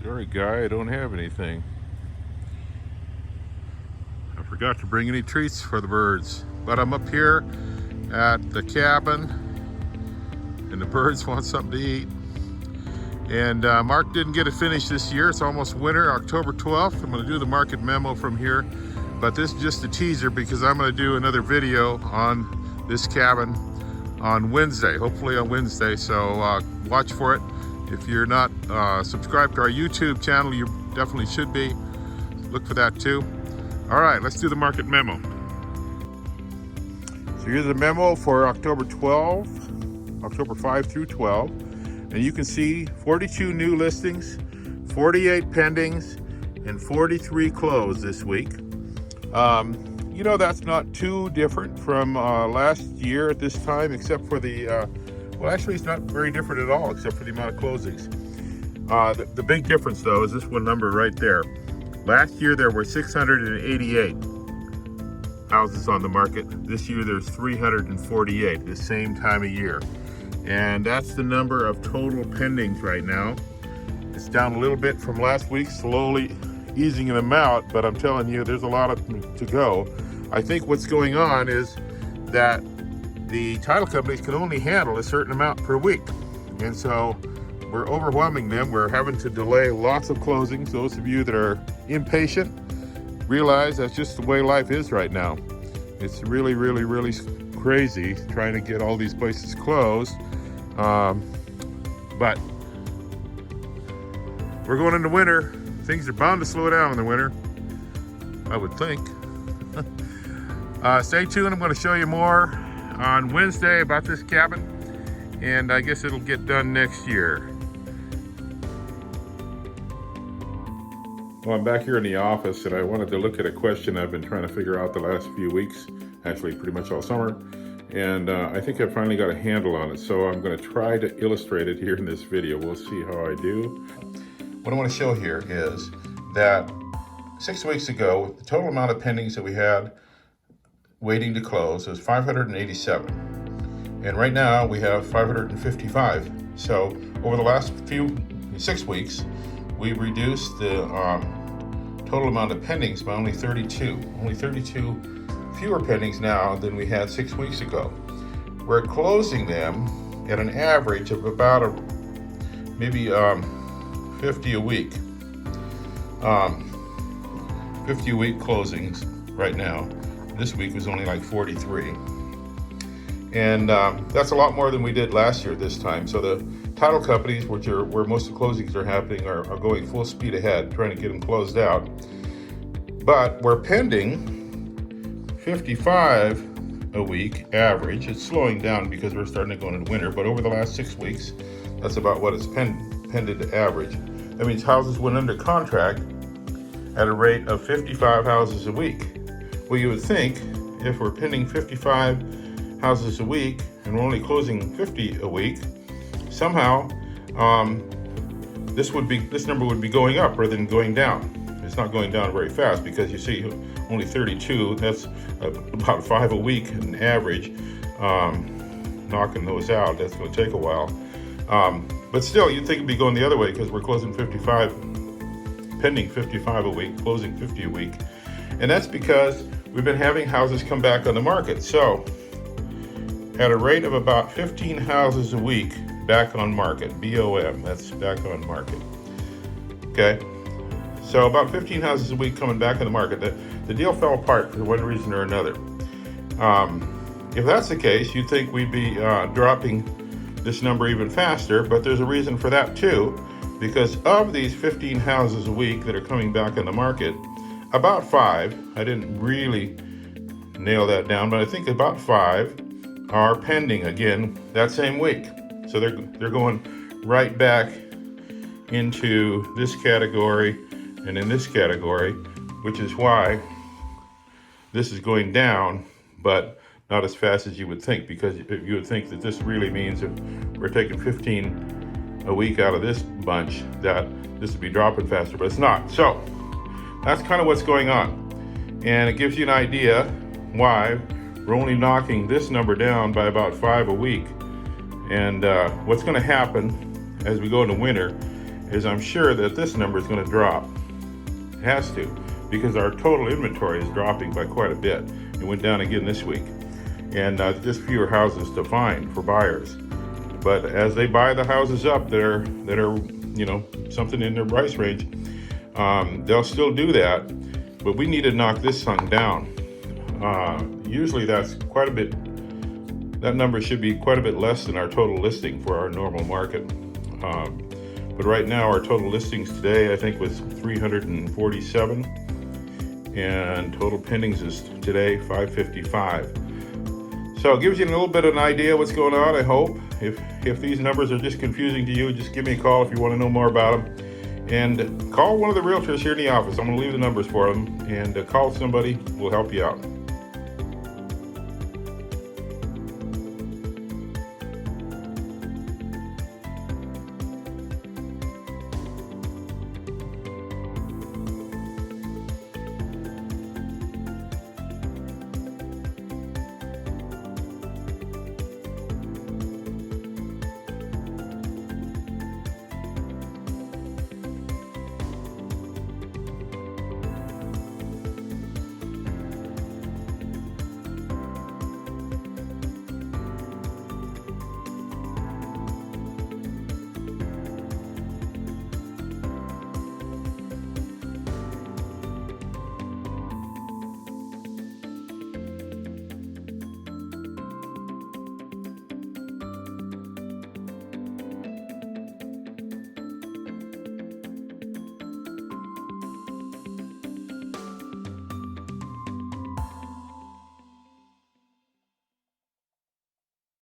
Sorry, guy, I don't have anything. I forgot to bring any treats for the birds, but I'm up here at the cabin and the birds want something to eat. And Mark didn't get it finished this year. It's almost winter, October 12th. I'm going to do the market memo from here, but this is just a teaser because I'm going to do another video on this cabin on Wednesday, hopefully on Wednesday. So watch for it. If you're not subscribed to our YouTube channel, you definitely should be. Look for that too. All right, let's do the market memo. So here's the memo for October 5 through 12. And you can see 42 new listings, 48 pendings, and 43 closed this week. You know, that's not too different from last year at this time, except for the, well, actually it's not very different at all, except for the amount of closings. The big difference though is this one number right there. Last year there were 688 houses on the market. This year there's 348 the same time of year. And that's the number of total pendings right now. It's down a little bit from last week, slowly easing them out, but I'm telling you, there's a lot to go. I think what's going on is that the title companies can only handle a certain amount per week. And so we're overwhelming them. We're having to delay lots of closings. Those of you that are impatient, realize that's just the way life is right now. It's really, really, really crazy trying to get all these places closed. But we're going into winter. Things are bound to slow down in the winter, I would think. Stay tuned. I'm going to show you more on Wednesday about this cabin, and I guess it'll get done next year. Well, I'm back here in the office, and I wanted to look at a question I've been trying to figure out the last few weeks, actually pretty much all summer. And I think I finally got a handle on it, so I'm going to try to illustrate it here in this video. We'll see how I do. What I want to show here is that 6 weeks ago, the total amount of pendings that we had waiting to close was 587. And right now we have 555. So over the last 6 weeks, we've reduced the total amount of pendings by only 32. Only 32 fewer pendings now than we had 6 weeks ago. We're closing them at an average of about maybe 50 a week. 50 a week closings right now. This week was only like 43. And that's a lot more than we did last year this time. So the title companies, which are where most of the closings are happening, are going full speed ahead, trying to get them closed out. But we're pending 55 a week average. It's slowing down because we're starting to go into winter, but over the last 6 weeks, that's about what it's pended to average. That means houses went under contract at a rate of 55 houses a week. Well, you would think if we're pending 55 houses a week and we're only closing 50 a week, somehow this number would be going up rather than going down. It's not going down very fast because you see only 32, that's about 5 a week in average. Knocking those out, that's going to take a while. But still, you'd think it'd be going the other way because we're closing 55, pending 55 a week, closing 50 a week. And that's because we've been having houses come back on the market. So at a rate of about 15 houses a week back on market, BOM, that's back on market. Okay. So about 15 houses a week coming back on the market. The deal fell apart for one reason or another. If that's the case, you'd think we'd be dropping this number even faster, but there's a reason for that too, because of these 15 houses a week that are coming back on the market, about 5, I didn't really nail that down, but I think about 5 are pending again that same week. So they're going right back into this category and in this category, which is why this is going down, but not as fast as you would think, because you would think that this really means if we're taking 15 a week out of this bunch, that this would be dropping faster, but it's not. So that's kind of what's going on. And it gives you an idea why we're only knocking this number down by about 5 a week. And what's going to happen as we go into winter is I'm sure that this number is going to drop. It has to, because our total inventory is dropping by quite a bit. It went down again this week, and just fewer houses to find for buyers. But as they buy the houses up that are something in their price range, they'll still do that. But we need to knock this thing down. Usually that's quite a bit. That number should be quite a bit less than our total listing for our normal market. But right now our total listings today I think was 347, and total pendings is today 555. So it gives you a little bit of an idea what's going on, I hope. If these numbers are just confusing to you, just give me a call if you want to know more about them. And call one of the realtors here in the office. I'm going to leave the numbers for them. And call somebody. We'll help you out.